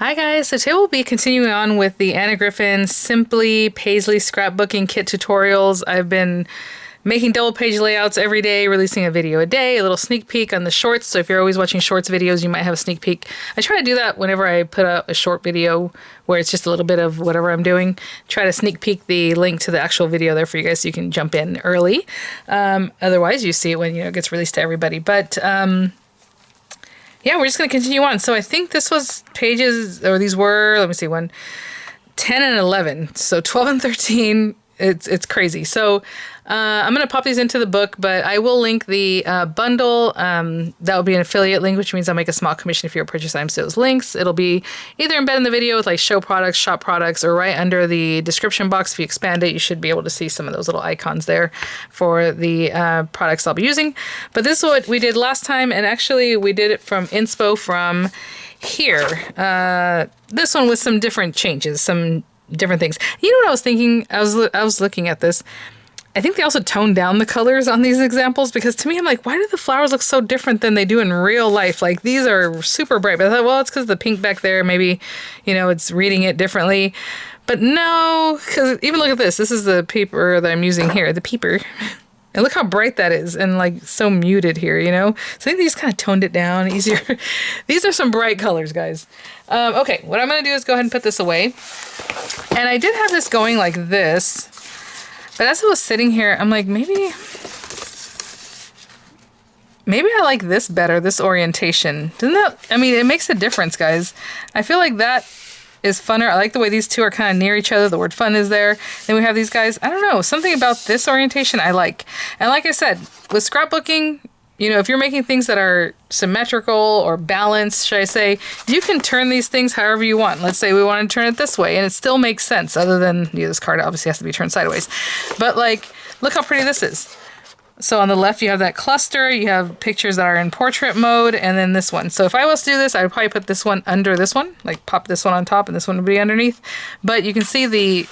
Hi guys, so today we'll be continuing on with the Anna Griffin Simply Paisley Scrapbooking Kit tutorials. I've been making double page layouts every day, releasing a video a day, a little sneak peek on the shorts. So if you're always watching shorts videos, you might have a sneak peek. I try to do that whenever I put out a short video where it's just a little bit of whatever I'm doing. Try to sneak peek the link to the actual video there for you guys so you can jump in early. Otherwise, you see it when it gets released to everybody. But yeah, we're just going to continue on. So I think this was pages, or these were, let me see, 10 and 11. So 12 and 13, it's crazy. So I'm going to pop these into the book, but I will link the bundle. That will be an affiliate link, which means I'll make a small commission if you purchase items to those links. It'll be either embedded in the video with like show products, shop products, or right under the description box. If you expand it, you should be able to see some of those little icons there for the products I'll be using. But this is what we did last time, and actually we did it from inspo from here. This one with some different changes, some different things. You know what I was thinking? I was looking at this. I think they also toned down the colors on these examples because to me, I'm like, why do the flowers look so different than they do in real life? Like these are super bright, but I thought, well, it's because the pink back there, maybe, it's reading it differently. But no, because even look at this. This is the paper that I'm using here, the peeper. And look how bright that is and like so muted here, So I think they just kind of toned it down easier. These are some bright colors, guys. Okay, what I'm going to do is go ahead and put this away. And I did have this going like this. But as I was sitting here, I'm like, maybe I like this better, this orientation. Doesn't that, it makes a difference, guys. I feel like that is funner. I like the way these two are kind of near each other. The word fun is there. Then we have these guys. I don't know. Something about this orientation I like. And like I said, with scrapbooking, if you're making things that are symmetrical or balanced, should I say, you can turn these things however you want. Let's say we want to turn it this way, and it still makes sense, other than this card obviously has to be turned sideways. But look how pretty this is. So on the left, you have that cluster. You have pictures that are in portrait mode, and then this one. So if I was to do this, I would probably put this one under this one, like pop this one on top, and this one would be underneath. But you can see the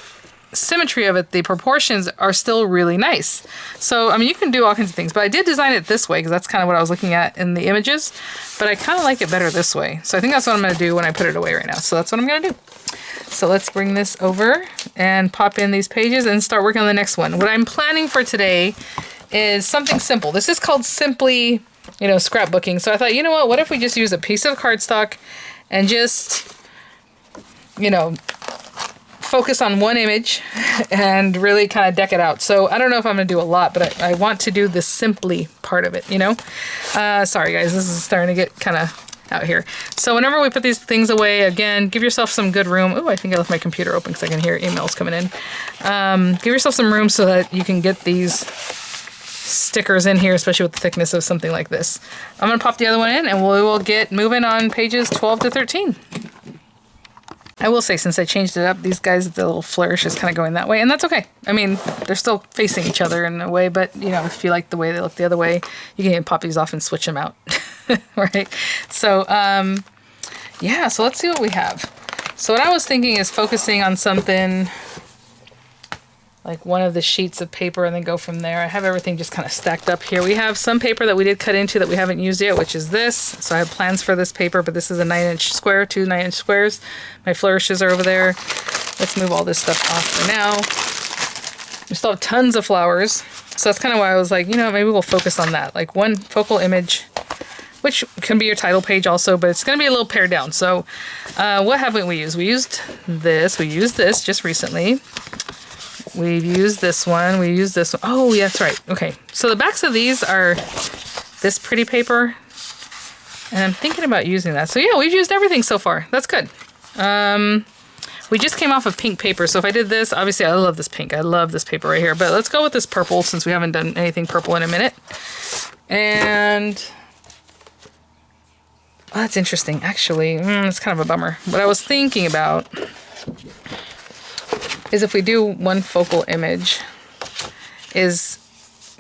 symmetry of it, the proportions are still really nice. So, you can do all kinds of things, but I did design it this way because that's kind of what I was looking at in the images, but I kind of like it better this way. So I think that's what I'm going to do when I put it away right now. So that's what I'm going to do. So let's bring this over and pop in these pages and start working on the next one. What I'm planning for today is something simple. This is called Simply, scrapbooking. So I thought, what if we just use a piece of cardstock and just, focus on one image and really kind of deck it out. So I don't know if I'm going to do a lot, but I want to do the simply part of it, Sorry, guys, this is starting to get kind of out here. So whenever we put these things away, again, give yourself some good room. Oh, I think I left my computer open because I can hear emails coming in. Give yourself some room so that you can get these stickers in here, especially with the thickness of something like this. I'm going to pop the other one in and we will get moving on pages 12 to 13. I will say, since I changed it up, these guys, the little flourish is kind of going that way, and that's okay. They're still facing each other in a way, but, if you like the way they look the other way, you can pop these off and switch them out, right? So, yeah, so let's see what we have. So what I was thinking is focusing on something like one of the sheets of paper and then go from there. I have everything just kind of stacked up here. We have some paper that we did cut into that we haven't used yet, which is this. So I have plans for this paper, but this is a 9-inch square, 2 9-inch squares. My flourishes are over there. Let's move all this stuff off for now. We still have tons of flowers. So that's kind of why I was like, maybe we'll focus on that. Like one focal image, which can be your title page also, but it's going to be a little pared down. So what haven't we used? We used this. We used this just recently. We've used this one. We used this one. Oh, yeah, that's right. Okay. So the backs of these are this pretty paper. And I'm thinking about using that. So yeah, we've used everything so far. That's good. We just came off of pink paper. So if I did this, obviously I love this pink. I love this paper right here. But let's go with this purple since we haven't done anything purple in a minute. And oh, that's interesting. Actually, it's kind of a bummer. What I was thinking about is if we do one focal image, is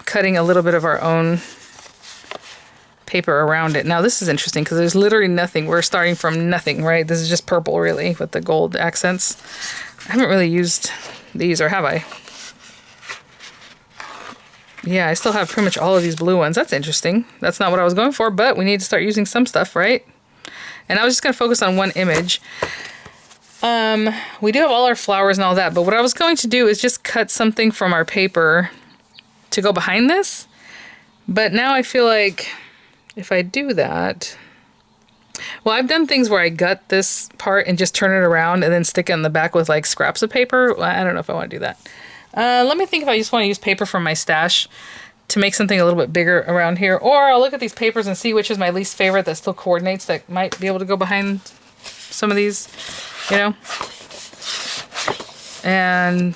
cutting a little bit of our own paper around it. Now this is interesting because there's literally nothing. We're starting from nothing, right? This is just purple really with the gold accents. I haven't really used these, or have I? Yeah, I still have pretty much all of these blue ones. That's interesting. That's not what I was going for, but we need to start using some stuff, right? And I was just going to focus on one image. We do have all our flowers and all that, but what I was going to do is just cut something from our paper to go behind this. But now I feel like if I do that, well, I've done things where I gut this part and just turn it around and then stick it in the back with like scraps of paper. Well, I don't know if I want to do that. Let me think if I just want to use paper from my stash to make something a little bit bigger around here. Or I'll look at these papers and see which is my least favorite that still coordinates, that might be able to go behind some of these, you know. And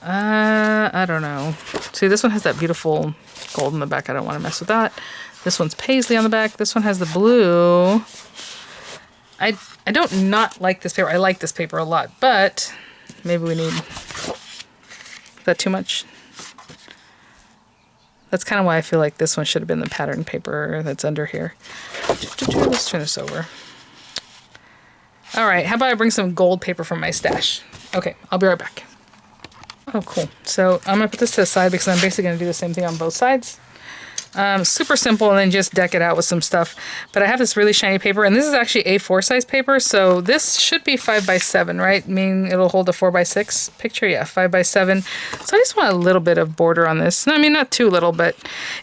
I don't know. See, this one has that beautiful gold in the back. I don't want to mess with that. This one's Paisley on the back. This one has the blue. I don't not like this paper. I like this paper a lot, but maybe we need... Is that too much? That's kind of why I feel like this one should have been the pattern paper that's under here. Let's turn this over. All right, how about I bring some gold paper from my stash? Okay, I'll be right back. Oh, cool. So I'm gonna put this to the side because I'm basically gonna do the same thing on both sides. Super simple, and then just deck it out with some stuff. But I have this really shiny paper, and this is actually A4 size paper, so this should be 5x7, right? I mean, it'll hold a 4x6 picture. Yeah, 5x7. So I just want a little bit of border on this. I mean, not too little, but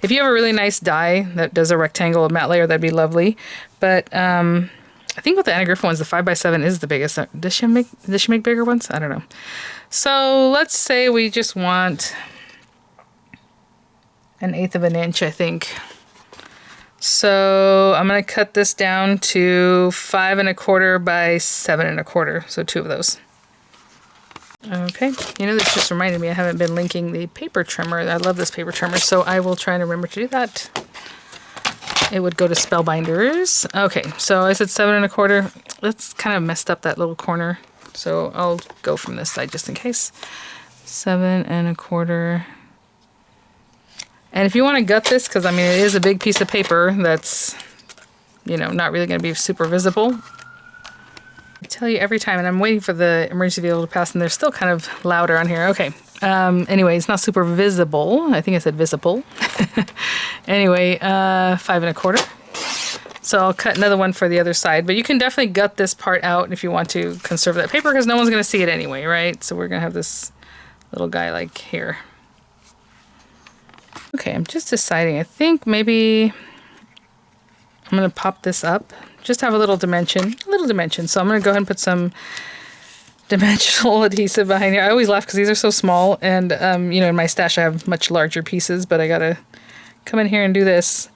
if you have a really nice die that does a rectangle of matte layer, that'd be lovely. But I think with the Anna Griffin ones, the 5x7 is the biggest. Does she make bigger ones? I don't know. So let's say we just want 1/8 of an inch, I think. So I'm gonna cut this down to 5 1/4 by 7 1/4. So 2 of those. Okay, you know, this just reminded me I haven't been linking the paper trimmer. I love this paper trimmer, so I will try and remember to do that. It would go to Spellbinders. Okay, so I said 7 1/4. That's kind of messed up that little corner. So I'll go from this side just in case. 7 1/4. And if you want to gut this, because I mean it is a big piece of paper that's, you know, not really going to be super visible. I tell you every time, and I'm waiting for the emergency vehicle to pass, and they're still kind of louder on here. Okay. Anyway, it's not super visible. I think I said visible. Anyway, 5 1/4. So I'll cut another one for the other side, but you can definitely gut this part out if you want to conserve that paper, because no one's going to see it anyway, right? So we're going to have this little guy like here. Okay, I'm just deciding. I think maybe I'm going to pop this up. Just have a little dimension. So I'm going to go ahead and put some dimensional adhesive behind here. I always laugh because these are so small, and you know, in my stash I have much larger pieces, but I got to come in here and do this.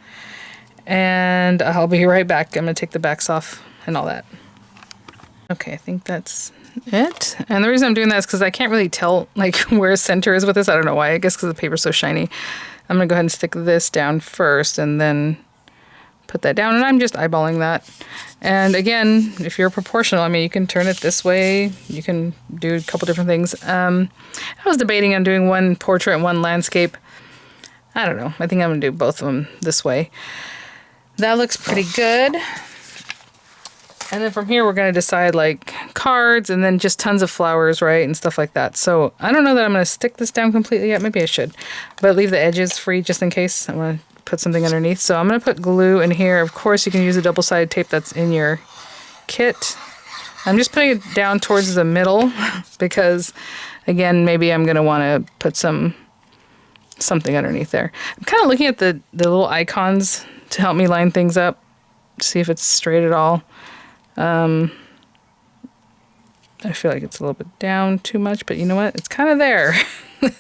And I'll be right back. I'm going to take the backs off and all that. Okay, I think that's it. And the reason I'm doing that is because I can't really tell like where center is with this. I don't know why. I guess because the paper's so shiny. I'm going to go ahead and stick this down first and then put that down. And I'm just eyeballing that. And again, if you're proportional, I mean, you can turn it this way. You can do a couple different things. I was debating on doing one portrait and one landscape. I don't know. I think I'm going to do both of them this way. That looks pretty good. And then from here, we're going to decide like cards and then just tons of flowers, right? And stuff like that. So I don't know that I'm going to stick this down completely yet. Maybe I should. But leave the edges free just in case. I want to put something underneath. So I'm going to put glue in here. Of course, you can use a double-sided tape that's in your kit. I'm just putting it down towards the middle because, again, maybe I'm going to want to put something underneath there. I'm kind of looking at the little icons to help me line things up. See if it's straight at all. I feel like it's a little bit down too much, but you know what? It's kind of there.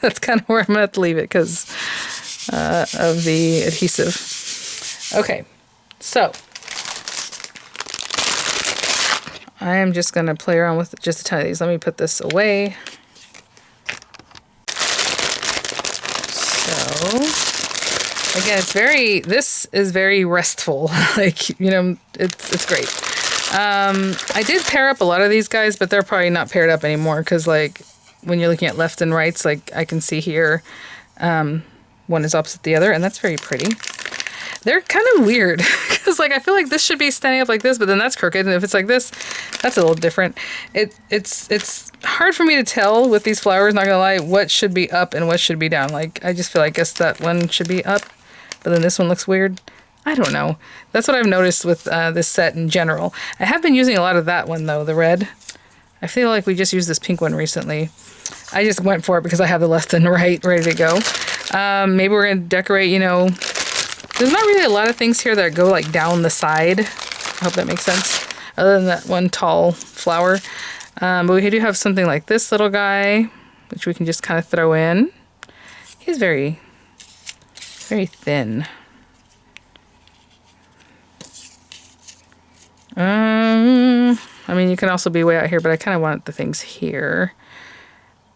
That's kind of where I'm going to have to leave it because of the adhesive. Okay, so I am just going to play around with just a ton of these. Let me put this away. So, again, this is very restful. Like, you know, it's great. I did pair up a lot of these guys, but they're probably not paired up anymore because, like, when you're looking at left and rights, like, I can see here one is opposite the other, and that's very pretty. They're kind of weird because, like, I feel like this should be standing up like this, but then that's crooked, and if it's like this, that's a little different. It's hard for me to tell with these flowers, not gonna lie, what should be up and what should be down. Like, I just feel like, I guess that one should be up, but then this one looks weird. I don't know. That's what I've noticed with this set in general. I have been using a lot of that one though, the red. I feel like we just used this pink one recently. I just went for it because I have the left and right ready to go. Maybe we're going to decorate, you know, there's not really a lot of things here that go like down the side. I hope that makes sense. Other than that one tall flower. But we do have something like this little guy, which we can just kind of throw in. He's very, very thin. I mean, you can also be way out here, but I kind of want the things here.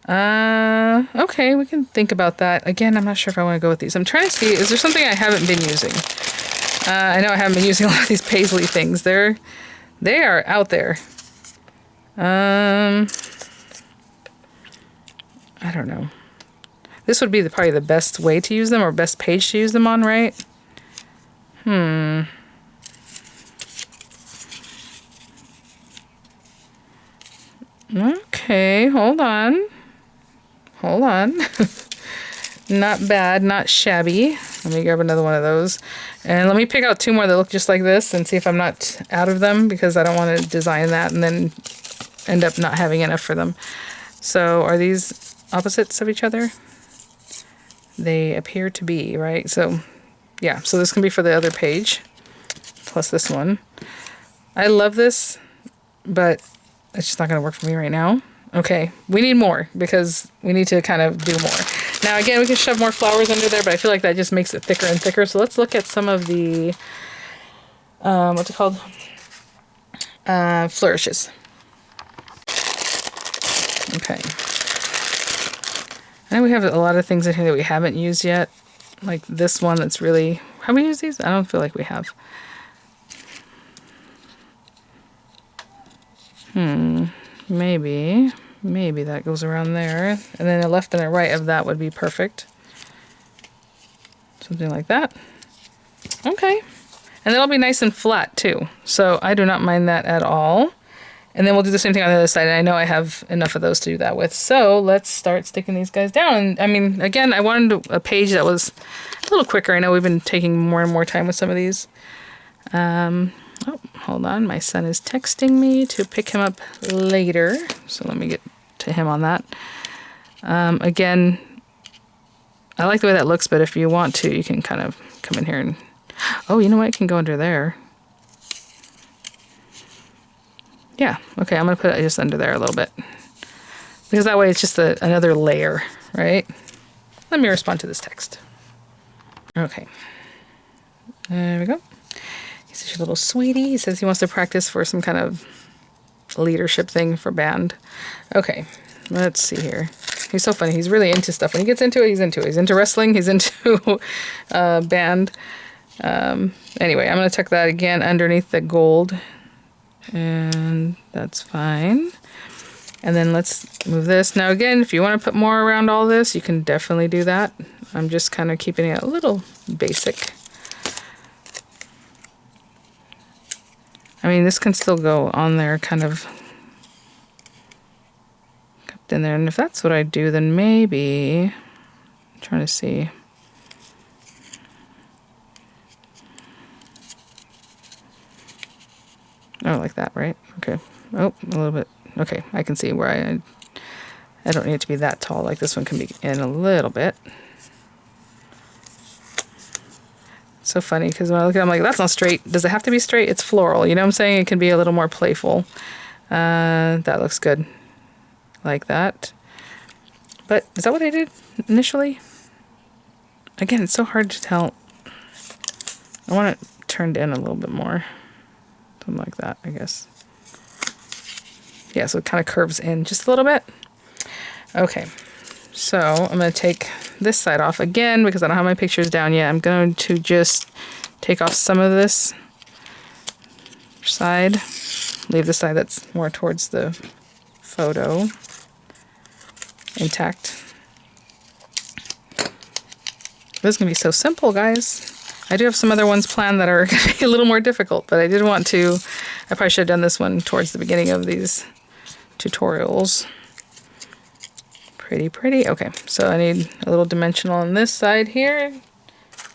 Okay, we can think about that. Again, I'm not sure if I want to go with these. I'm trying to see, is there something I haven't been using? I know I haven't been using a lot of these Paisley things. They are out there. I don't know. This would be probably the best way to use them, or best page to use them on, right? Okay, hold on. Hold on. Not bad, not shabby. Let me grab another one of those. And let me pick out 2 more that look just like this and see if I'm not out of them, because I don't want to design that and then end up not having enough for them. So are these opposites of each other? They appear to be, right? So yeah, so this can be for the other page, plus this one. I love this, but it's just not going to work for me right now. Okay, we need more because we need to kind of do more. Now again, we can shove more flowers under there, but I feel like that just makes it thicker and thicker. So let's look at some of the, what's it called? Flourishes. Okay. I know we have a lot of things in here that we haven't used yet. Like this one that's really, have we used these? I don't feel like we have. Maybe that goes around there. And then a left and a right of that would be perfect. Something like that. Okay. And that'll be nice and flat too. So I do not mind that at all. And then we'll do the same thing on the other side. And I know I have enough of those to do that with. So let's start sticking these guys down. And I mean, again, I wanted a page that was a little quicker. I know we've been taking more and more time with some of these. Oh, hold on. My son is texting me to pick him up later. So let me get to him on that. Again, I like the way that looks, but if you want to, you can kind of come in here and... Oh, you know what? It can go under there. Yeah, okay. I'm going to put it just under there a little bit. Because that way it's just another layer, right? Let me respond to this text. Okay. There we go. He's such a little sweetie. He says he wants to practice for some kind of leadership thing for band. Okay, let's see here. He's so funny. He's really into stuff. When he gets into it, he's into it. He's into wrestling. He's into band. Anyway, I'm going to tuck that again underneath the gold. And that's fine. And then let's move this. Now again, if you want to put more around all this, you can definitely do that. I'm just kind of keeping it a little basic. I mean, this can still go on there kind of kept in there. And if that's what I do, then maybe, I'm trying to see. Oh, like that, right? Okay. Oh, a little bit. Okay, I can see where I don't need it to be that tall. Like this one can be in a little bit. So funny because when I look at it, I'm like, that's not straight. Does it have to be straight? It's floral. You know what I'm saying? It can be a little more playful. That looks good. Like that. But is that what I did initially? Again, it's so hard to tell. I want it turned in a little bit more. Something like that, I guess. Yeah, so it kind of curves in just a little bit. Okay. So I'm going to take this side off again because I don't have my pictures down yet. I'm going to just take off some of this side. Leave the side that's more towards the photo intact. This is going to be so simple, guys. I do have some other ones planned that are going to be a little more difficult, but I did want to... I probably should have done this one towards the beginning of these tutorials. Pretty. Okay, so I need a little dimensional on this side here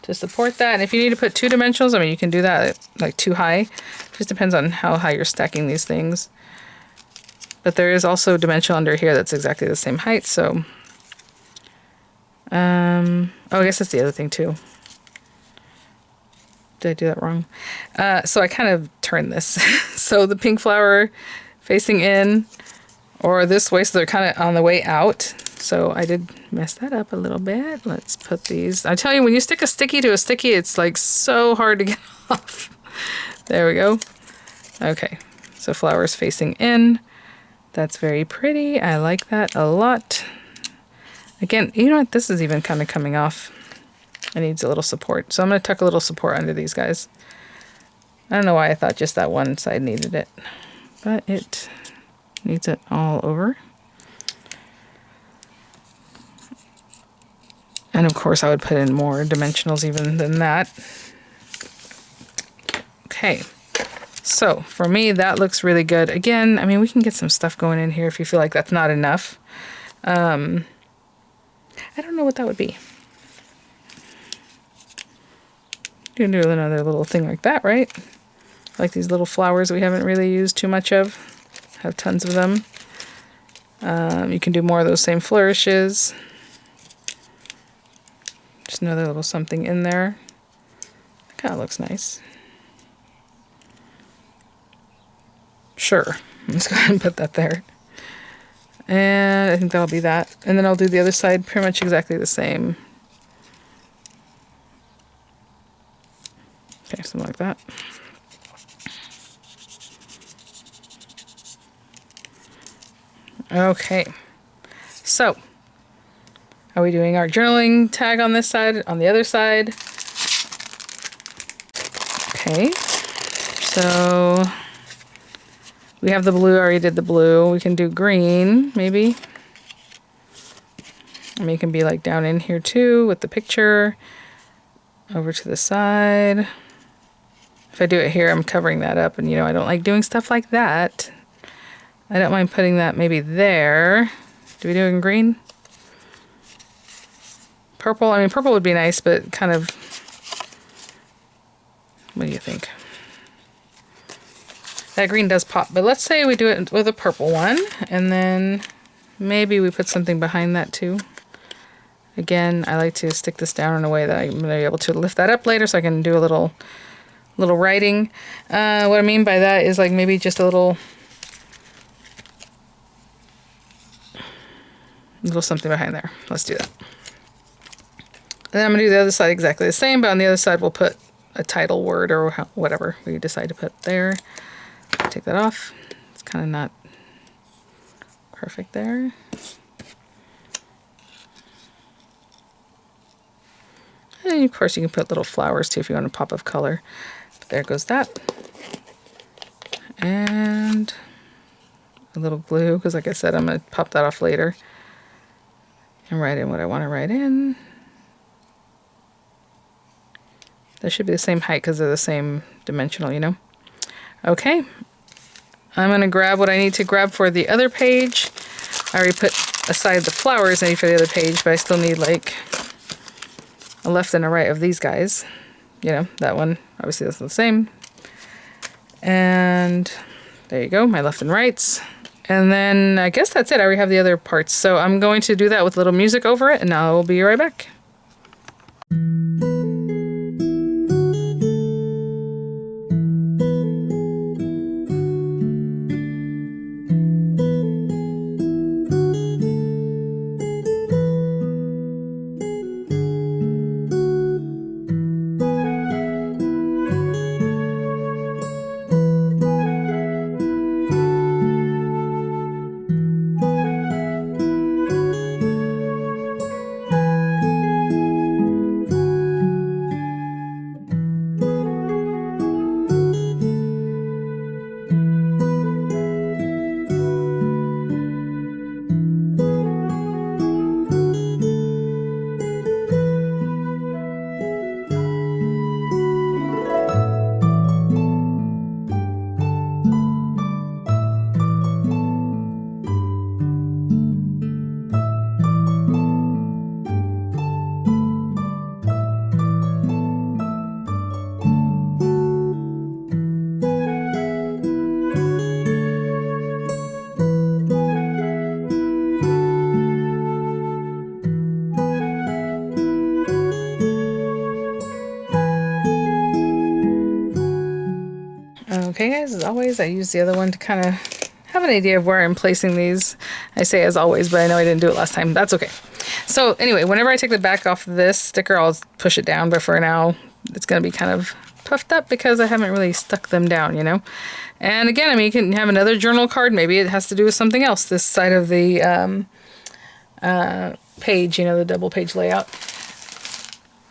to support that. And if you need to put 2 dimensionals, I mean, you can do that like too high. Just depends on how high you're stacking these things. But there is also dimensional under here that's exactly the same height, so... oh, I guess that's the other thing too. Did I do that wrong? So I kind of turned this. So the pink flower facing in, or this way, so they're kind of on the way out. So I did mess that up a little bit. Let's put these... I tell you, when you stick a sticky to a sticky, it's like so hard to get off. There we go. Okay, so flowers facing in. That's very pretty. I like that a lot. Again, you know what? This is even kind of coming off. It needs a little support. So I'm going to tuck a little support under these guys. I don't know why I thought just that one side needed it, but it needs it all over. And of course I would put in more dimensionals even than that. Okay. So for me, that looks really good. Again, I mean, we can get some stuff going in here if you feel like that's not enough. I don't know what that would be. You can do another little thing like that, right? Like these little flowers we haven't really used too much of. Have tons of them. You can do more of those same flourishes. Just another little something in there. That kind of looks nice. Sure, let's go ahead and put that there. And I think that'll be that. And then I'll do the other side pretty much exactly the same. Okay, something like that. Okay, so are we doing our journaling tag on this side, on the other side? Okay, so we have the blue, I already did the blue. We can do green, maybe. I mean, it can be like down in here too with the picture. Over to the side. If I do it here, I'm covering that up, and you know, I don't like doing stuff like that. I don't mind putting that maybe there. Do we do it in green? Purple? I mean, purple would be nice, but kind of... What do you think? That green does pop, but let's say we do it with a purple one, and then maybe we put something behind that too. Again, I like to stick this down in a way that I'm going to be able to lift that up later so I can do a little writing. What I mean by that is like maybe just a little something behind there. Let's do that. And then I'm going to do the other side exactly the same, but on the other side we'll put a title word or whatever we decide to put there. Take that off. It's kind of not perfect there. And of course you can put little flowers too if you want a pop of color. But there goes that. And a little glue, because like I said, I'm going to pop that off later. And write in what I want to write in. That should be the same height because they're the same dimensional, you know. Okay. I'm going to grab what I need to grab for the other page. I already put aside the flowers I need for the other page, but I still need like a left and a right of these guys. You know, that one, obviously that's the same. And there you go, my left and rights. And then I guess that's it. I already have the other parts. So I'm going to do that with a little music over it, and I'll be right back. Okay guys, as always, I use the other one to kind of have an idea of where I'm placing these. I say as always, but I know I didn't do it last time. That's okay. So anyway, whenever I take the back off of this sticker, I'll push it down, but for now, it's going to be kind of puffed up because I haven't really stuck them down, you know? And again, I mean, you can have another journal card. Maybe it has to do with something else. This side of the page, you know, the double page layout.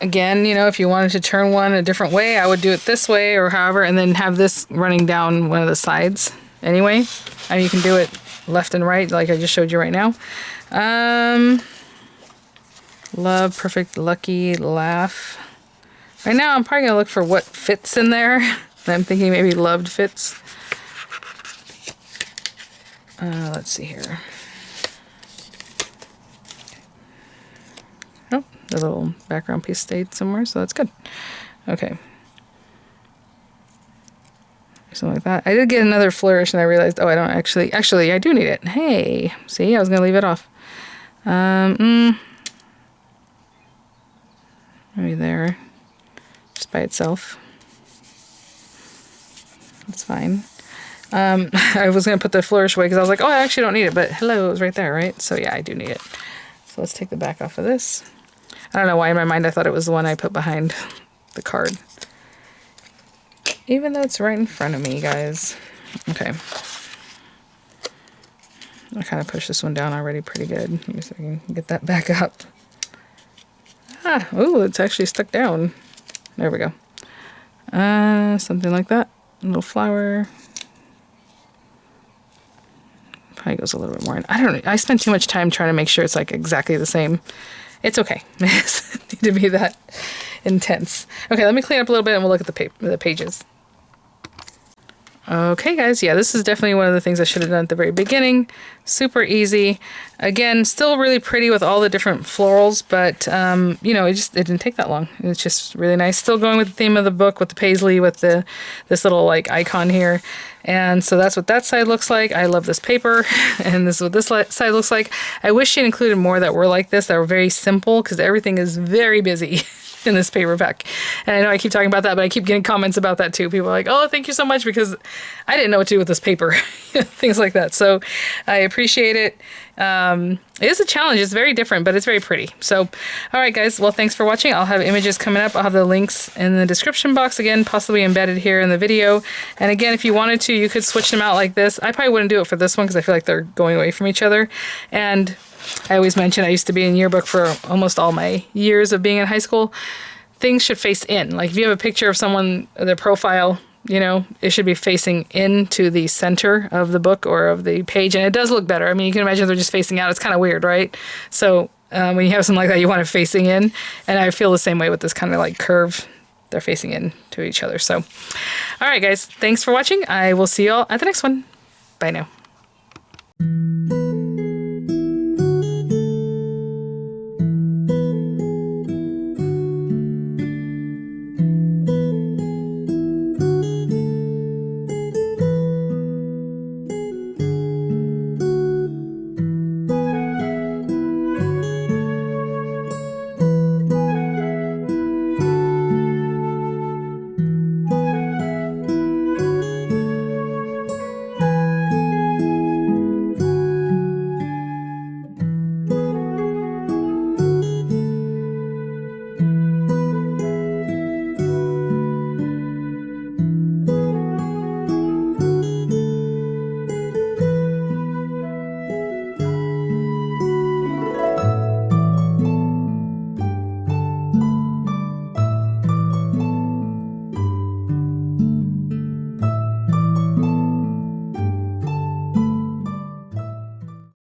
Again, you know, if you wanted to turn one a different way, I would do it this way or however, and then have this running down one of the sides anyway. And you can do it left and right like I just showed you right now. Love, perfect, lucky, laugh. Right now, I'm probably going to look for what fits in there. I'm thinking maybe loved fits. Let's see here. Oh, the little background piece stayed somewhere, so that's good. Okay. Something like that. I did get another flourish, and I realized, oh, I don't actually, I do need it. Hey, see, I was going to leave it off. Maybe there. Just by itself. That's fine. I was going to put the flourish away because I was like, oh, I actually don't need it, but hello, it was right there, right? So yeah, I do need it. So let's take the back off of this. I don't know why in my mind I thought it was the one I put behind the card. Even though it's right in front of me, guys. Okay. I kind of pushed this one down already pretty good. Let me see if I can get that back up. Ah, ooh, it's actually stuck down. There we go. Something like that. A little flower. Probably goes a little bit more in. I don't know. I spent too much time trying to make sure it's like exactly the same. It's okay. It doesn't need to be that intense. Okay, let me clean up a little bit and we'll look at the pages. Okay guys, yeah, this is definitely one of the things I should have done at the very beginning. Super easy. Again, still really pretty with all the different florals, but you know, it didn't take that long. It's just really nice. Still going with the theme of the book with the Paisley with this little like icon here. And so that's what that side looks like. I love this paper, and this is what this side looks like. I wish she'd included more that were like this, that were very simple, because everything is very busy in this paper pack. And I know I keep talking about that, but I keep getting comments about that too. People are like, oh, thank you so much, because I didn't know what to do with this paper. Things like that. So I appreciate it. It is a challenge. It's very different, but it's very pretty. So, all right, guys. Well, thanks for watching. I'll have images coming up. I'll have the links in the description box, again, possibly embedded here in the video. And again, if you wanted to, you could switch them out like this. I probably wouldn't do it for this one because I feel like they're going away from each other. And I always mention I used to be in yearbook for almost all my years of being in high school. Things should face in. Like if you have a picture of someone, their profile, you know, it should be facing into the center of the book or of the page. And it does look better. I mean, you can imagine they're just facing out. It's kind of weird, right? So when you have something like that, you want it facing in. And I feel the same way with this kind of like curve. They're facing in to each other. So, all right, guys, thanks for watching. I will see you all at the next one. Bye now.